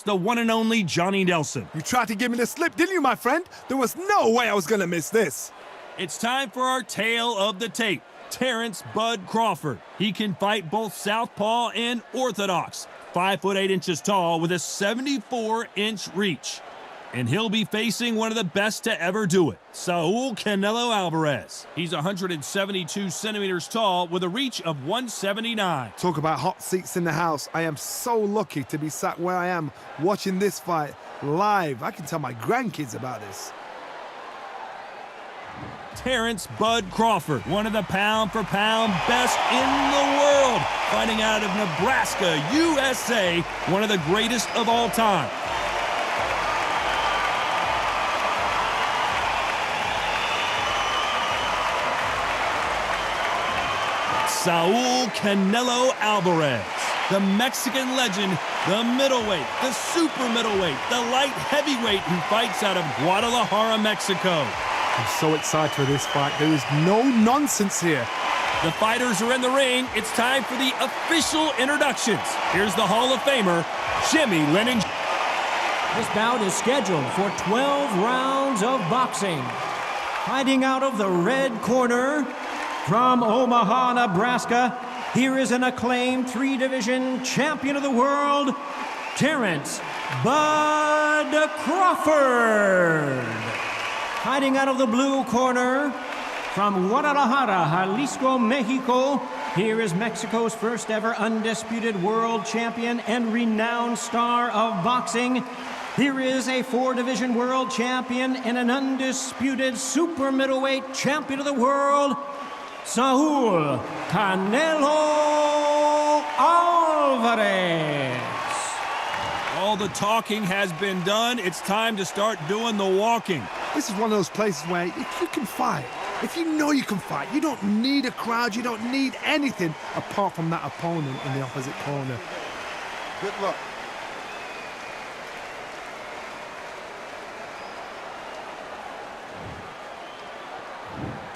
the one and only Johnny Nelson. You tried to give me the slip, didn't you, my friend? There was no way I was going to miss this. It's time for our tale of the tape. Terrance "Bud" Crawford. He can fight both southpaw and orthodox. 5'8" tall with a 74-inch reach. And he'll be facing one of the best to ever do it, Saul "Canelo" Alverez. He's 172 centimeters tall with a reach of 179. Talk about hot seats in the house. I am so lucky to be sat where I am watching this fight live. I can tell my grandkids about this. Terrance "Bud" Crawford, one of the pound-for-pound best in the world, fighting out of Nebraska, USA, one of the greatest of all time. Saul "Canelo" Alverez, the Mexican legend, the middleweight, the super middleweight, the light heavyweight who fights out of Guadalajara, Mexico. I'm so excited for this fight. There is no nonsense here. The fighters are in the ring. It's time for the official introductions. Here's the Hall of Famer, Jimmy Lennon. This bout is scheduled for 12 rounds of boxing. Fighting out of the red corner, from Omaha, Nebraska, here is an acclaimed three-division champion of the world, Terrance "Bud" Crawford. Fighting out of the blue corner, from Guadalajara, Jalisco, Mexico, here is Mexico's first ever undisputed world champion and renowned star of boxing. Here is a four-division world champion and an undisputed super middleweight champion of the world, Saul "Canelo" Alverez. All the talking has been done. It's time to start doing the walking. This is one of those places where if you can fight, if you know you can fight, you don't need a crowd, you don't need anything apart from that opponent in the opposite corner. Good luck.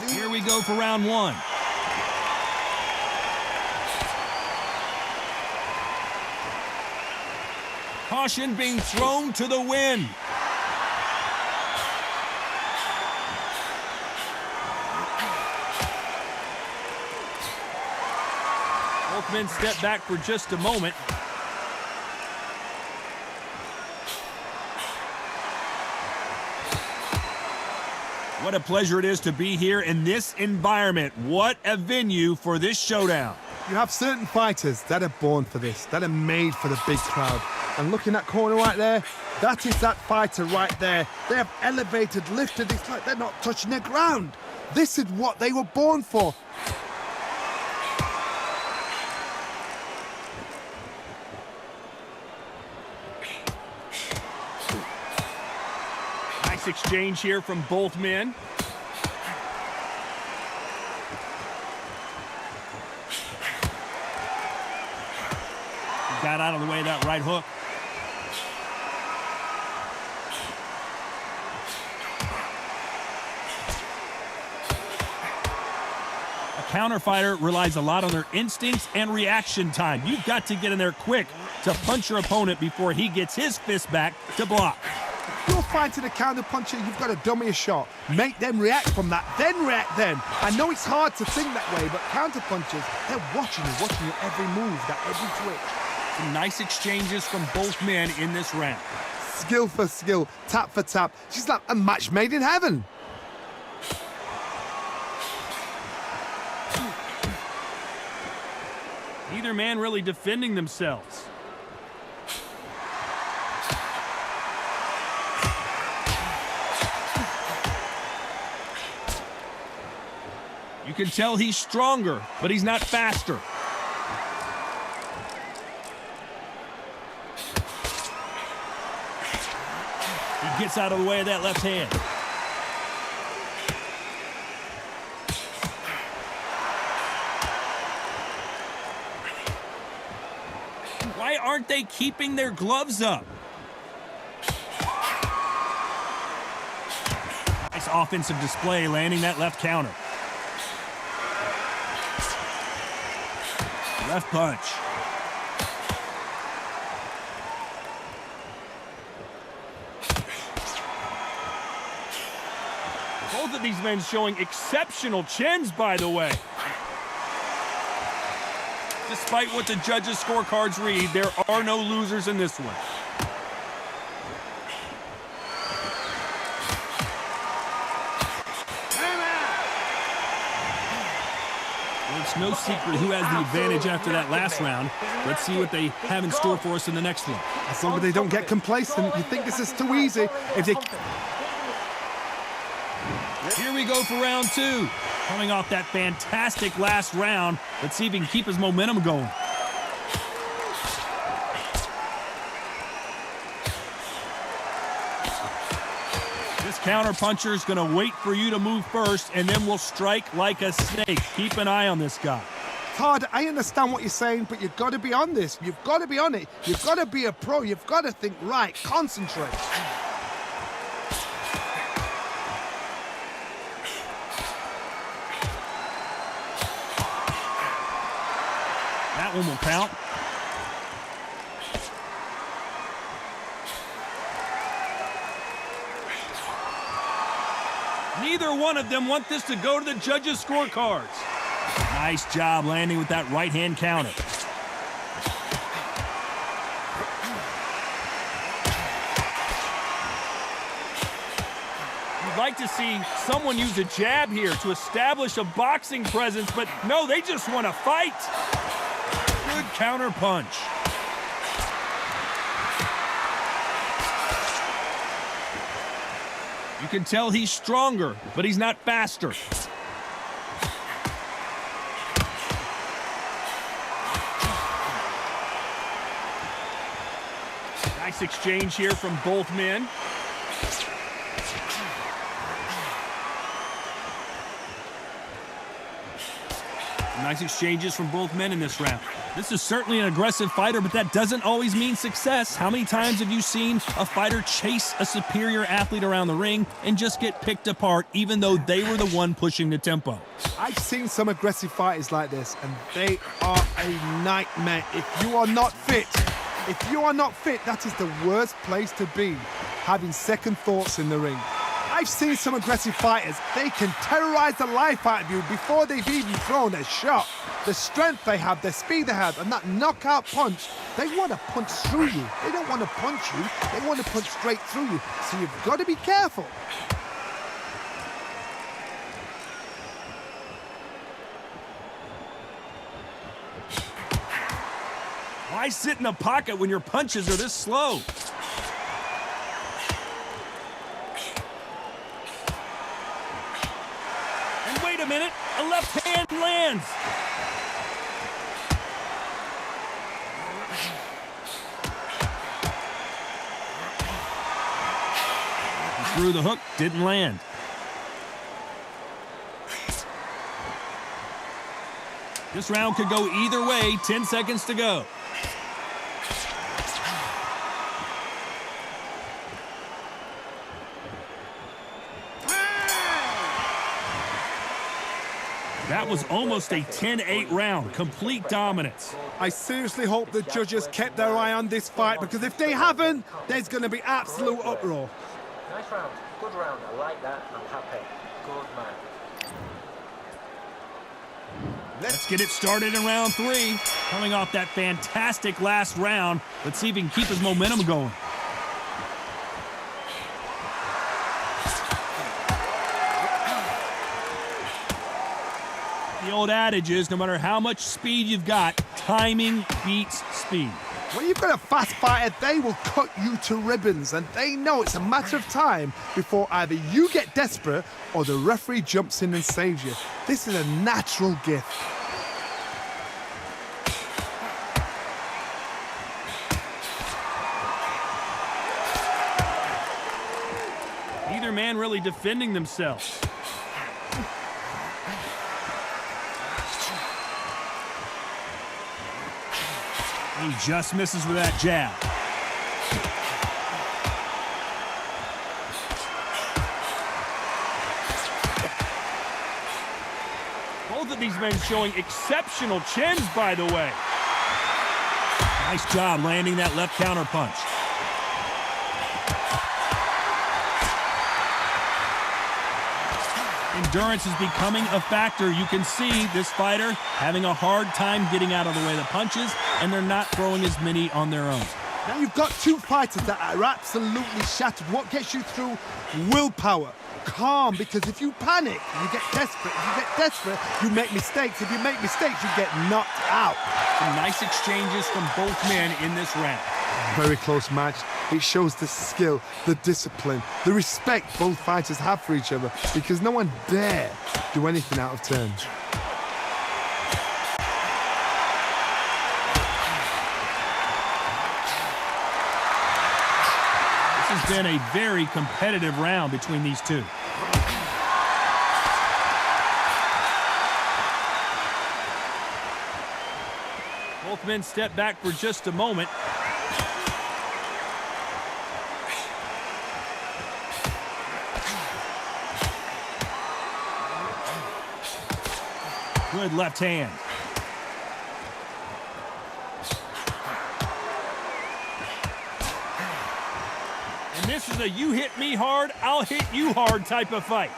Here we go for round one. Caution being thrown to the wind. Both men step back for just a moment. What a pleasure it is to be here in this environment. What a venue for this showdown. You have certain fighters that are born for this, that are made for the big crowd. And look in that corner right there, that is that fighter right there. They have elevated, lifted, it's like they're not touching the ground. This is what they were born for. Nice exchange here from both men. Got out of the way of that right hook. A counter fighter relies a lot on their instincts and reaction time. You've got to get in there quick to punch your opponent before he gets his fist back to block. You're fighting a counter puncher, you've got to dummy a shot. Make them react from that, then react then. I know it's hard to think that way, but counter punchers, they're watching your every move, that every twitch. Some nice exchanges from both men in this round. Skill for skill, tap for tap. She's like a match made in heaven. Neither man really defending themselves. You can tell he's stronger, but he's not faster. He gets out of the way of that left hand. Why aren't they keeping their gloves up? Nice offensive display, landing that left counter. Left punch. Both of these men showing exceptional chins, by the way. Despite what the judges' scorecards read, there are no losers in this one. Well, it's no secret who has the advantage after that last round. Let's see what they have in store for us in the next one. As long as they don't get complacent, you think this is too easy. If they... Here we go for round two. Coming off that fantastic last round, let's see if he can keep his momentum going. This counterpuncher is going to wait for you to move first, and then we'll strike like a snake. Keep an eye on this guy. Todd, I understand what you're saying, but you've got to be on this. You've got to be on it. You've got to be a pro. You've got to think right. Concentrate. That one will count. Neither one of them want this to go to the judges' scorecards. Nice job landing with that right-hand counter. You'd like to see someone use a jab here to establish a boxing presence, but no, they just want to fight. Good counter punch. You can tell he's stronger, but he's not faster. Nice exchange here from both men. Nice exchanges from both men in this round. This is certainly an aggressive fighter, but that doesn't always mean success. How many times have you seen a fighter chase a superior athlete around the ring and just get picked apart, even though they were the one pushing the tempo? I've seen some aggressive fighters like this, and they are a nightmare. If you are not fit, that is the worst place to be, having second thoughts in the ring. I've seen some aggressive fighters. They can terrorize the life out of you before they've even thrown a shot. The strength they have, the speed they have, and that knockout punch, they want to punch through you. They don't want to punch you. They want to punch straight through you. So you've got to be careful. Why sit in the pocket when your punches are this slow? Wait a minute, a left hand lands. He threw the hook, didn't land. This round could go either way, 10 seconds to go. That was almost a 10-8 round, complete dominance. I seriously hope the judges kept their eye on this fight, because if they haven't, there's going to be absolute uproar. Nice round, good round, I like that, I'm happy. Good man. Let's get it started in round three. Coming off that fantastic last round, let's see if he can keep his momentum going. The old adage is, no matter how much speed you've got, timing beats speed. When you've got a fast fighter, they will cut you to ribbons, and they know it's a matter of time before either you get desperate or the referee jumps in and saves you. This is a natural gift. Neither man really defending themselves. He just misses with that jab. Both of these men showing exceptional chins, by the way. Nice job landing that left counter punch. Endurance is becoming a factor. You can see this fighter having a hard time getting out of the way of the punches, and they're not throwing as many on their own. Now you've got two fighters that are absolutely shattered. What gets you through? Willpower. Calm, because if you panic, you get desperate. If you get desperate, you make mistakes. If you make mistakes, you get knocked out. Some nice exchanges from both men in this round. Very close match. It shows the skill, the discipline, the respect both fighters have for each other, because no one dare do anything out of turn. This has been a very competitive round between these two. Both men step back for just a moment. Good left hand. And this is a you hit me hard, I'll hit you hard type of fight.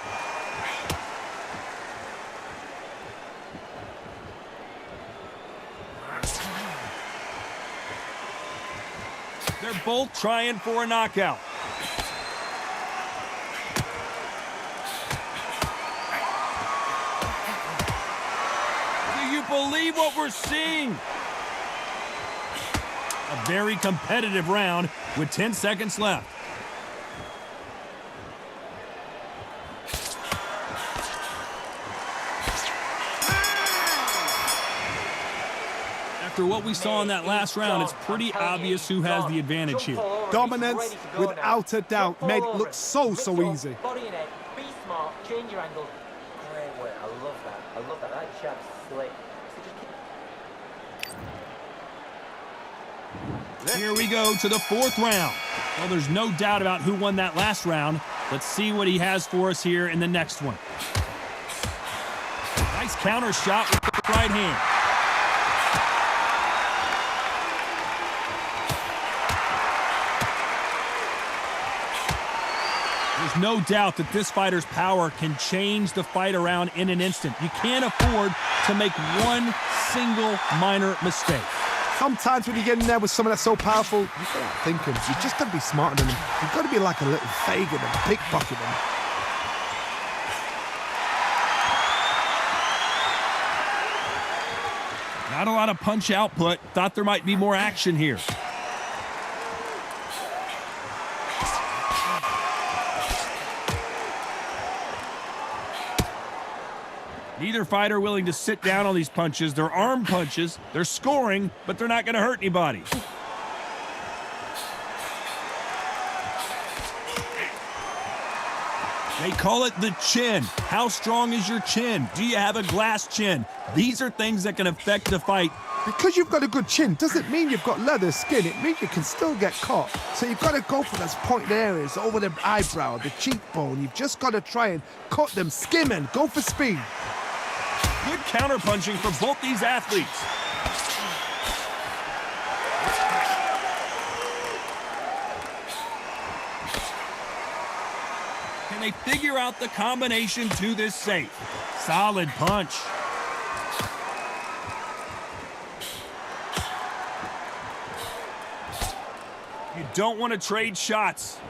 They're both trying for a knockout. Believe what we're seeing. A very competitive round with 10 seconds left. After what we saw in that last round, it's pretty obvious who has the advantage here. Dominance, without a doubt, made it look so easy. Body and head, be smart, change your angle. Great work, I love that. I love that. That jab's slick. Here we go to the fourth round. Well, there's no doubt about who won that last round. Let's see what he has for us here in the next one. Nice counter shot with the right hand. There's no doubt that this fighter's power can change the fight around in an instant. You can't afford to make one single minor mistake. Sometimes when you get in there with someone that's so powerful, you've got to think him. You just got to be smarter than him. You've got to be like a little Fagin and pickpocket him. Not a lot of punch output. Thought there might be more action here. Neither fighter willing to sit down on these punches. They're arm punches. They're scoring, but they're not going to hurt anybody. They call it the chin. How strong is your chin? Do you have a glass chin? These are things that can affect the fight. Because you've got a good chin doesn't mean you've got leather skin. It means you can still get caught. So you've got to go for those pointed areas over the eyebrow, the cheekbone. You've just got to try and cut them, skim and go for speed. Good counter-punching for both these athletes. Can they figure out the combination to this safe? Solid punch. You don't want to trade shots.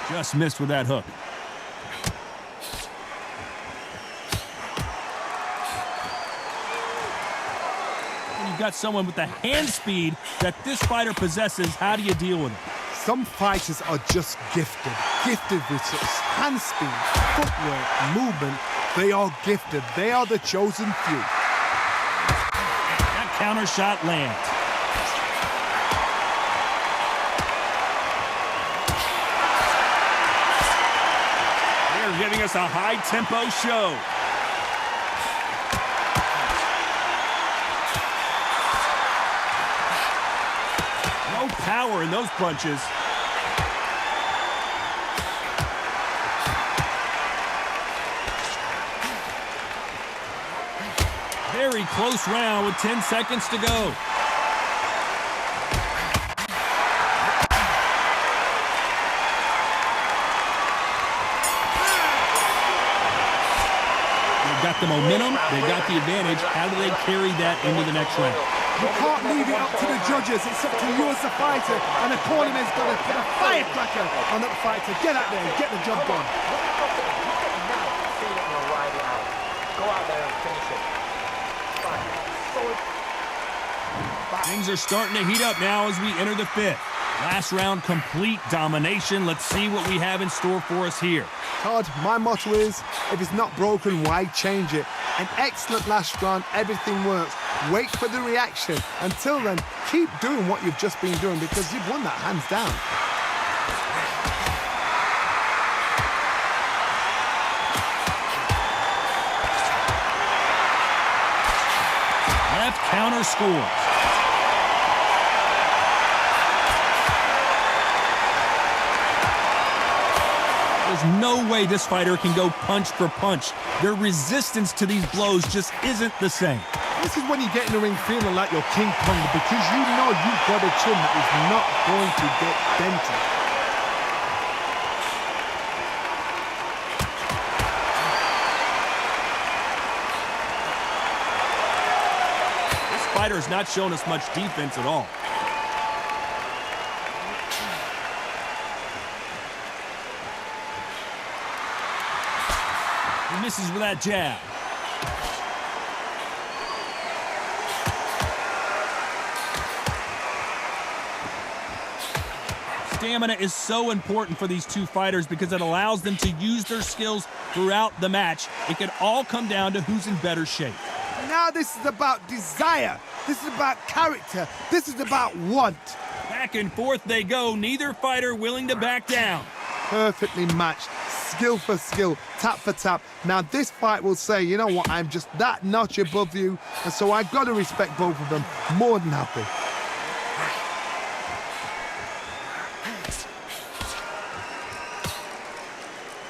Just missed with that hook. When you've got someone with the hand speed that this fighter possesses, how do you deal with it? Some fighters are just gifted with such hand speed, footwork, movement. They are gifted. They are the chosen few. That counter shot lands. They're giving us a high-tempo show. No power in those punches. Very close round with 10 seconds to go. got the momentum, they've got the advantage. How do they carry that into the next round? You can't leave it up to the judges. It's up to you as the fighter, and the cornerman's got to put a firecracker on that fighter. Get out there and get the job done. Go out there and finish it. Things are starting to heat up now as we enter the fifth. Last round, complete domination. Let's see what we have in store for us here. Todd, my motto is, if it's not broken, why change it? An excellent last round, everything works. Wait for the reaction. Until then, keep doing what you've just been doing because you've won that hands down. Left counter scores. There's no way this fighter can go punch for punch. Their resistance to these blows just isn't the same. This is when you get in the ring feeling like you're King Kong because you know you've got a chin that is not going to get dented. This fighter has not shown us much defense at all. He misses with that jab. Stamina is so important for these two fighters because it allows them to use their skills throughout the match. It can all come down to who's in better shape. Now this is about desire. This is about character. This is about want. Back and forth they go, neither fighter willing to back down. Perfectly matched. Skill for skill, tap for tap. Now this fight will say, you know what, I'm just that notch above you, and so I've got to respect both of them. More than happy.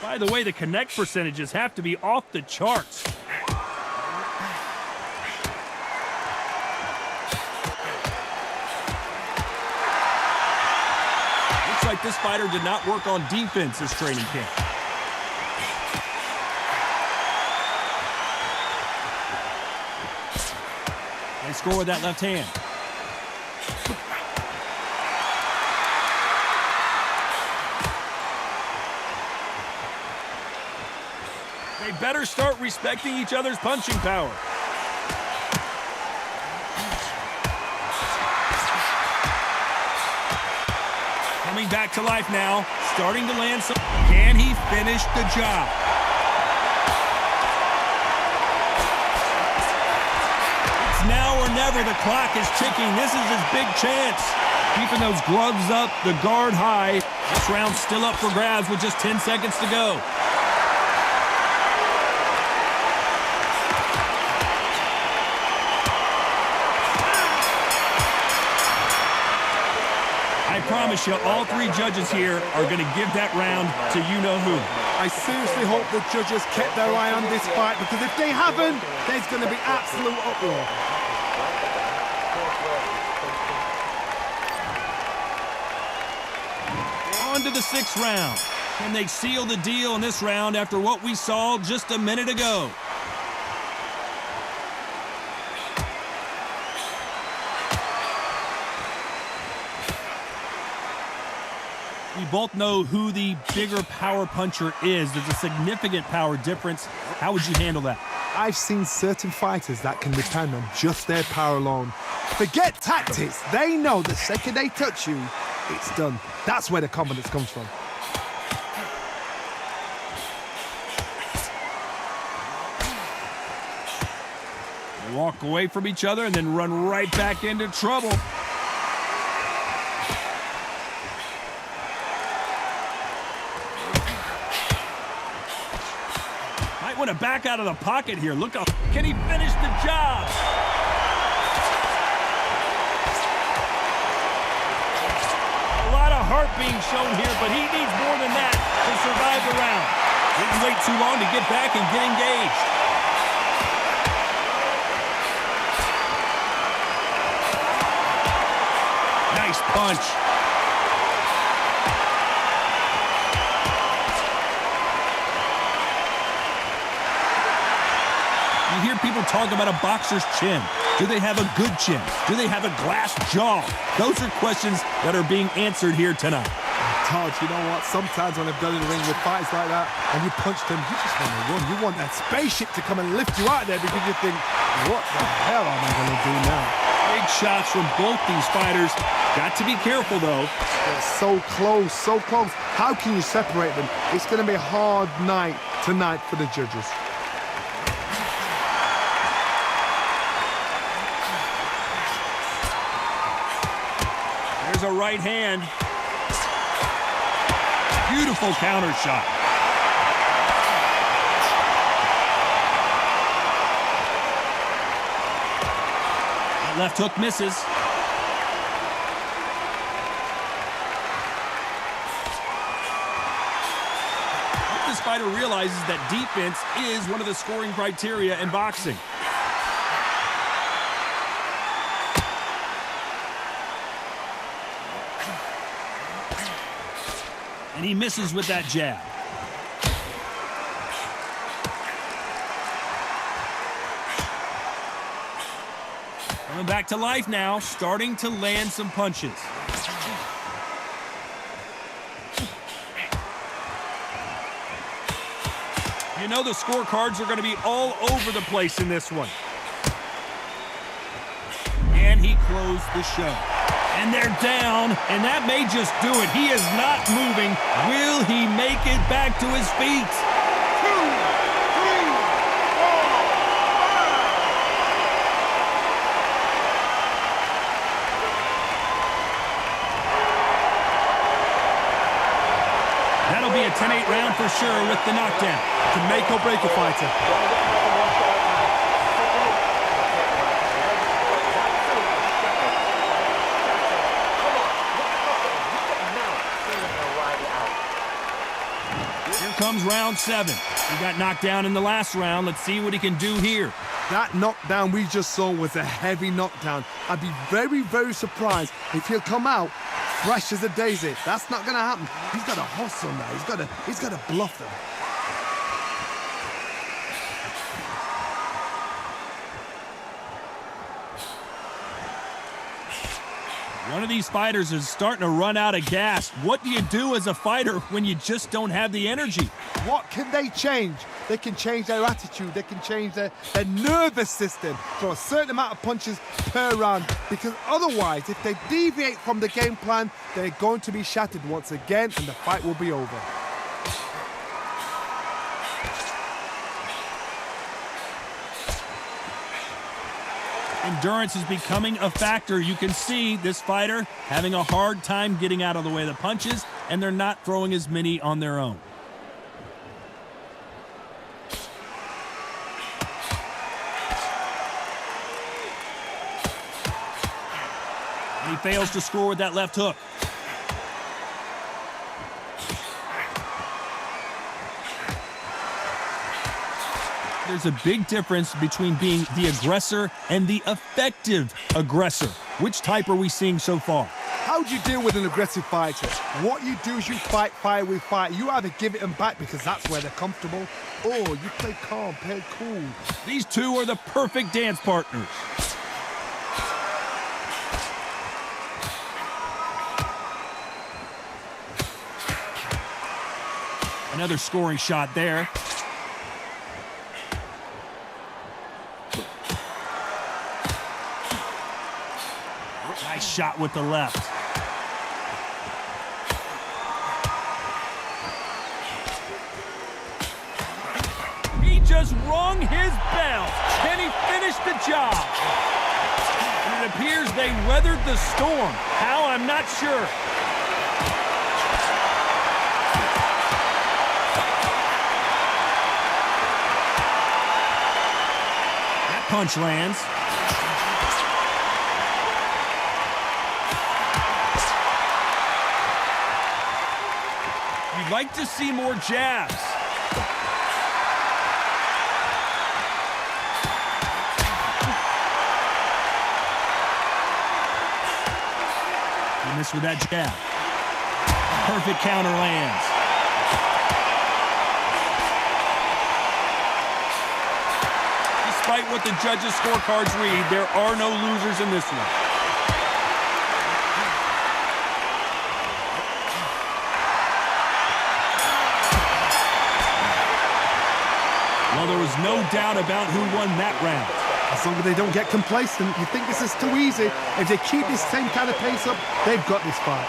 By the way, the connect percentages have to be off the charts. Looks like this fighter did not work on defense this training camp. They score with that left hand. They better start respecting each other's punching power. Coming back to life now, starting to land some. Can he finish the job? It's now or never. The clock is ticking. This is his big chance. Keeping those gloves up, the guard high. This round's still up for grabs with just 10 seconds to go. I promise you, all three judges here are going to give that round to you-know-who. I seriously hope the judges kept their eye on this fight because if they haven't, there's going to be absolute uproar. On to the sixth round. Can they seal the deal in this round after what we saw just a minute ago? We both know who the bigger power puncher is. There's a significant power difference. How would you handle that? I've seen certain fighters that can depend on just their power alone. Forget tactics. They know the second they touch you, it's done. That's where the confidence comes from. They walk away from each other and then run right back into trouble. Might want to back out of the pocket here. Look up. Can he finish the job? A lot of heart being shown here, but he needs more than that to survive the round. Didn't wait too long to get back and get engaged. Nice punch. You hear people talk about a boxer's chin. Do they have a good chin? Do they have a glass jaw? Those are questions that are being answered here tonight. Todd, you know what? Sometimes when I've done in the ring with fights like that and you punch them, you just want to run. You want that spaceship to come and lift you out there because you think, what the hell am I going to do now? Big shots from both these fighters. Got to be careful, though. They're so close, so close. How can you separate them? It's going to be a hard night tonight for the judges. There's a right hand. Beautiful counter shot. That left hook misses. This fighter realizes that defense is one of the scoring criteria in boxing. And he misses with that jab. Coming back to life now, starting to land some punches. You know the scorecards are going to be all over the place in this one. And he closed the show. And they're down, and that may just do it. He is not moving. Will he make it back to his feet? 2, 3, 4, 5. That'll be a 10-8 round for sure with the knockdown. To make or break a fighter. Comes round 7. He got knocked down in the last round. Let's see what he can do here. That knockdown we just saw was a heavy knockdown. I'd be very, very surprised if he'll come out fresh as a daisy. That's not going to happen. He's got to hustle now. He's got to bluff them. One of these fighters is starting to run out of gas. What do you do as a fighter when you just don't have the energy? What can they change? They can change their attitude. They can change their nervous system. Throw a certain amount of punches per round. Because otherwise, if they deviate from the game plan, they're going to be shattered once again and the fight will be over. Endurance is becoming a factor. You can see this fighter having a hard time getting out of the way of the punches, and they're not throwing as many on their own. And he fails to score with that left hook. There's a big difference between being the aggressor and the effective aggressor. Which type are we seeing so far? How do you deal with an aggressive fighter? What you do is you fight fire with fire. You either give it them back because that's where they're comfortable, or you play calm, play cool. These two are the perfect dance partners. Another scoring shot there. Nice shot with the left. He just rung his bell. Can he finish the job? And it appears they weathered the storm. How, I'm not sure. That punch lands. You'd like to see more jabs. He missed with that jab. Perfect counter lands. This despite what the judges' scorecards read, there are no losers in this one. Well, there was no doubt about who won that round. As long as they don't get complacent, you think this is too easy. If they keep this same kind of pace up, they've got this fight.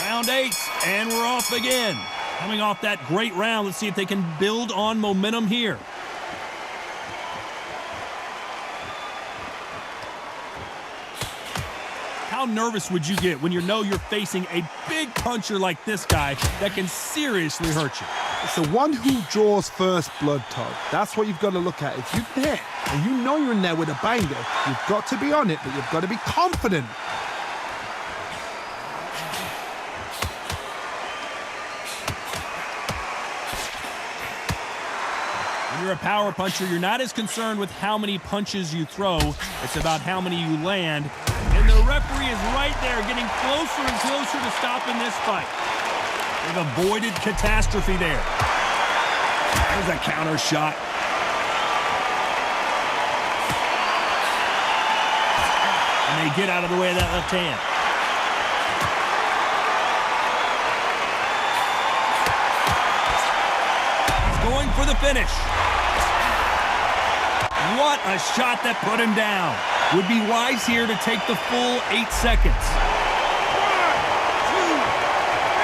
Round 8, and we're off again. Coming off that great round, let's see if they can build on momentum here. How nervous would you get when you know you're facing a big puncher like this guy that can seriously hurt you? It's the one who draws first blood, Todd. That's what you've got to look at. If you hit and you know you're in there with a banger, you've got to be on it, but you've got to be confident. When you're a power puncher, you're not as concerned with how many punches you throw. It's about how many you land. And the referee is right there, getting closer and closer to stopping this fight. They've avoided catastrophe there. There's a counter shot. And they get out of the way of that left hand. He's going for the finish. What a shot that put him down. Would be wise here to take the full 8 seconds. 1, 2, 3,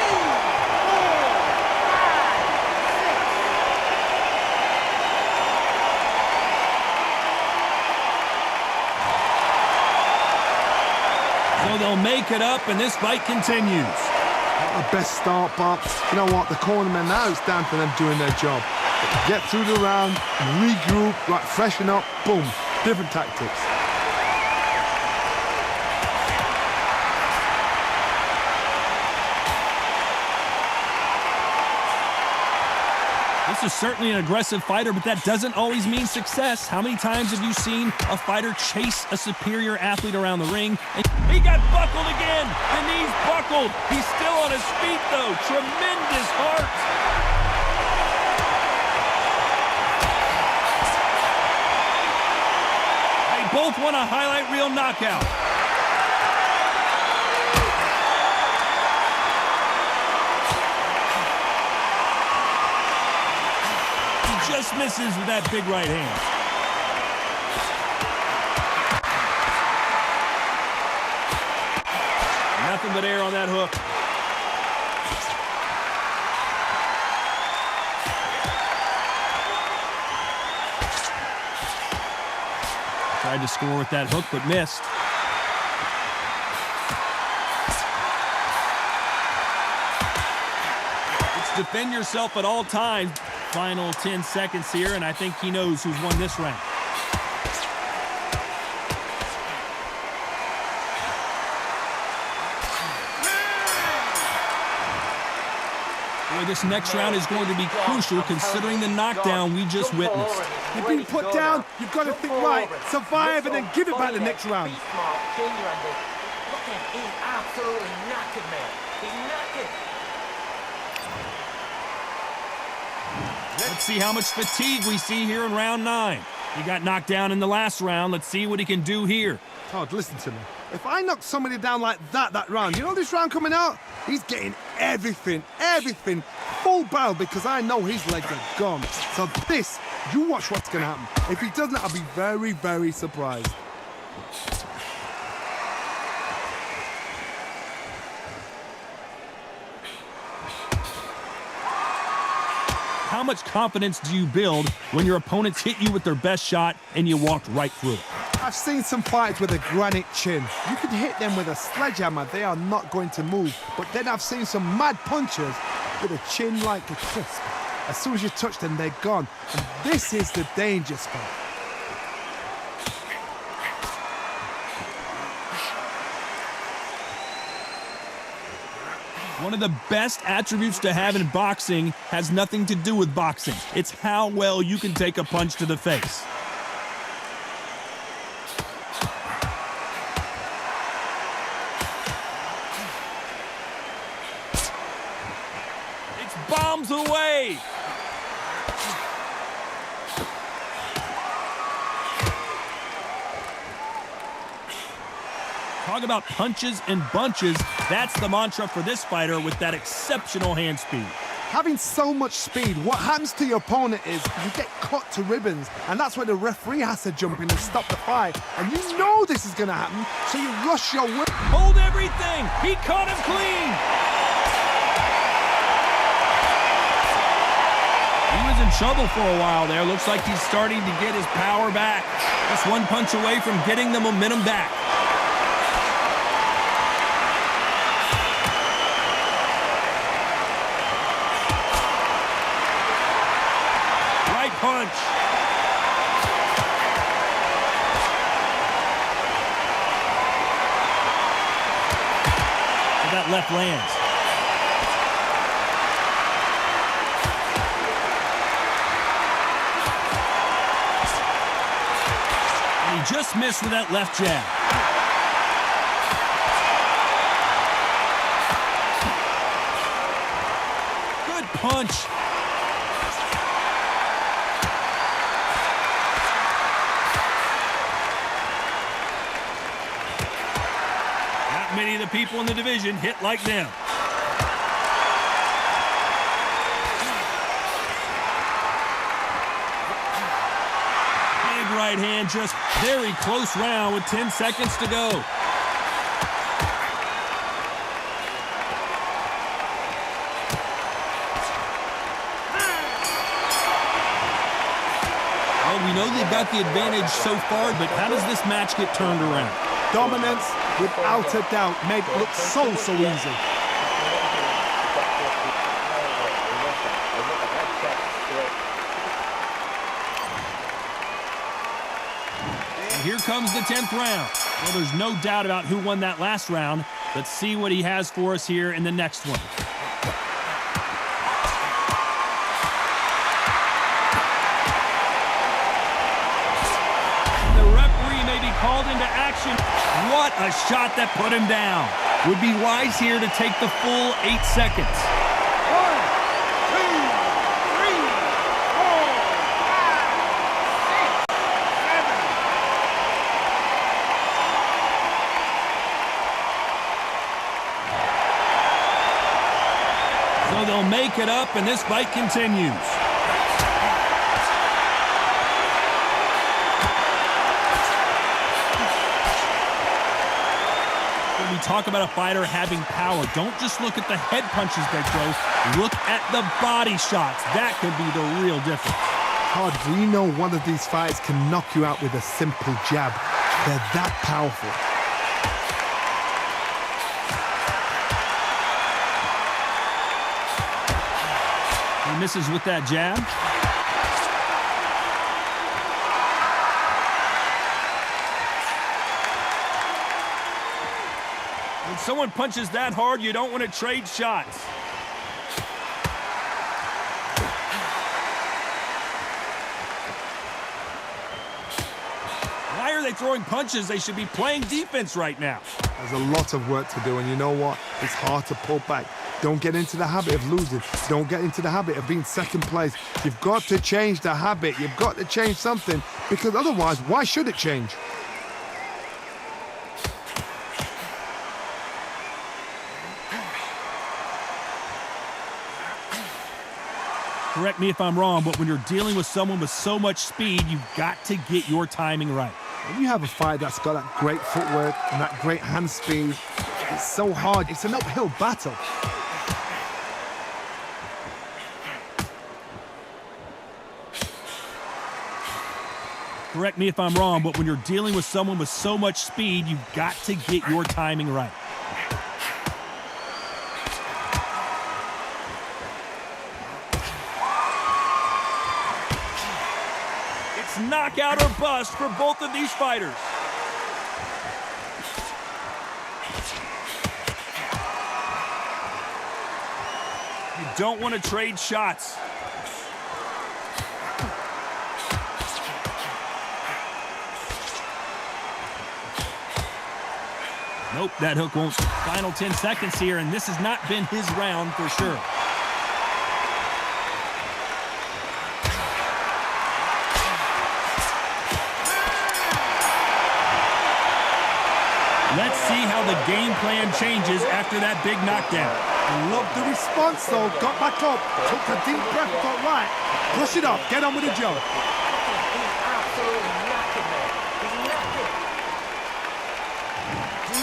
4. So they'll make it up, and this fight continues. Not the best start, but you know what? The cornermen now, it's down to them doing their job. Get through the round, regroup, like freshen up, boom. Different tactics. This is certainly an aggressive fighter, but that doesn't always mean success. How many times have you seen a fighter chase a superior athlete around the ring? And he got buckled again. The knee's buckled. He's still on his feet, though. Tremendous heart. They both want a highlight reel knockout. Just misses with that big right hand. Nothing but air on that hook. Tried to score with that hook, but missed. It's defend yourself at all times. Final 10 seconds here, and I think he knows who's won this round. Boy, this next round is going to be crucial considering the knockdown we just witnessed. You've been put down, you've got to think right, survive, and then give it back the next round. Look at him, he's absolutely knackered, man. He's knackered. Let's see how much fatigue we see here in round 9. He got knocked down in the last round. Let's see what he can do here. Todd, listen to me. If I knock somebody down like that round, you know this round coming out? He's getting everything, full barrel, because I know his legs are gone. So this, you watch what's going to happen. If he doesn't, I'll be very, very surprised. How much confidence do you build when your opponents hit you with their best shot and you walked right through it? I've seen some fights with a granite chin. You could hit them with a sledgehammer, they are not going to move. But then I've seen some mad punchers with a chin like a crisp. As soon as you touch them, they're gone. And this is the danger spot. One of the best attributes to have in boxing has nothing to do with boxing. It's how well you can take a punch to the face. bombs away. Talk about punches and bunches. That's the mantra for this fighter with that exceptional hand speed. Having so much speed, what happens to your opponent is you get cut to ribbons, and that's where the referee has to jump in and stop the fight. And you know this is going to happen, so you rush your whip. Hold everything. He caught him clean. He was in trouble for a while there. Looks like he's starting to get his power back. Just one punch away from getting the momentum back. Punch. So that left lands. And he just missed with that left jab. Good punch. Many of the people in the division hit like them. Big right hand, just very close round with 10 seconds to go. Well, we know they've got the advantage so far, but how does this match get turned around? Dominance, without a doubt, made it look so easy. And here comes the 10th round. Well, there's no doubt about who won that last round. Let's see what he has for us here in the next one. Called into action. What a shot that put him down. Would be wise here to take the full 8 seconds. 1, 2, 3, 4, 5, 6, 7. So they'll make it up and this fight continues. We talk about a fighter having power. Don't just look at the head punches they throw. Look at the body shots. That could be the real difference. Todd, we know one of these fights can knock you out with a simple jab. They're that powerful. He misses with that jab. When someone punches that hard, you don't want to trade shots. Why are they throwing punches? They should be playing defense right now. There's a lot of work to do, and you know what? It's hard to pull back. Don't get into the habit of losing. Don't get into the habit of being second place. You've got to change the habit. You've got to change something, because otherwise, why should it change? Correct me if I'm wrong, but when you're dealing with someone with so much speed, you've got to get your timing right. When you have a fight that's got that great footwork and that great hand speed, it's so hard. It's an uphill battle. Correct me if I'm wrong, but when you're dealing with someone with so much speed, you've got to get your timing right. It's knockout or bust for both of these fighters. You don't want to trade shots. Nope, that hook won't. Final 10 seconds here, and this has not been his round for sure. how the game plan changes after that big knockdown. Love the response, though. Got back up, took a deep breath, thought, right, brush it off, get on with the job. He's absolutely knackered, man. He's knackered.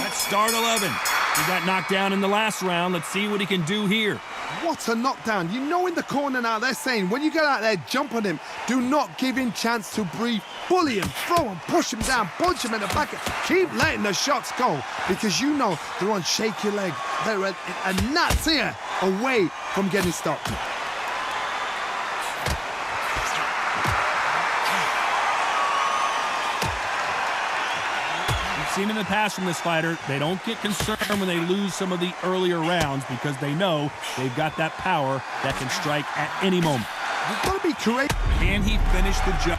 That's start 11. He got knocked down in the last round. Let's see what he can do here. What a knockdown. You know in the corner now they're saying when you get out there, jump on him. Do not give him chance to breathe. Bully him, throw him, push him down, punch him in the back. Keep letting the shots go because you know they're on shaky leg. They're a gnat's ear away from getting stopped. Seen in the past from this fighter, they don't get concerned when they lose some of the earlier rounds because they know they've got that power that can strike at any moment. You've got to be courageous. Can he finish the job?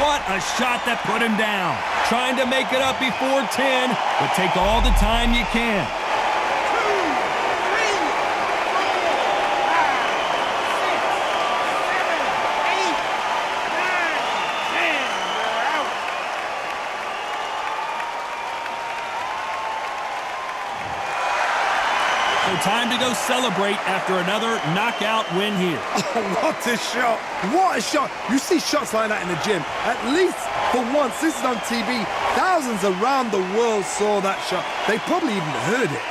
What a shot that put him down. Trying to make it up before 10, but take all the time you can. 2, 3, 4, 5, 6, 7, 8, 9, 10. So time to go celebrate after another knockout win here. Oh, what a shot. What a shot. You see shots like that in the gym. At least for once, this is on TV. Thousands around the world saw that shot. They probably even heard it.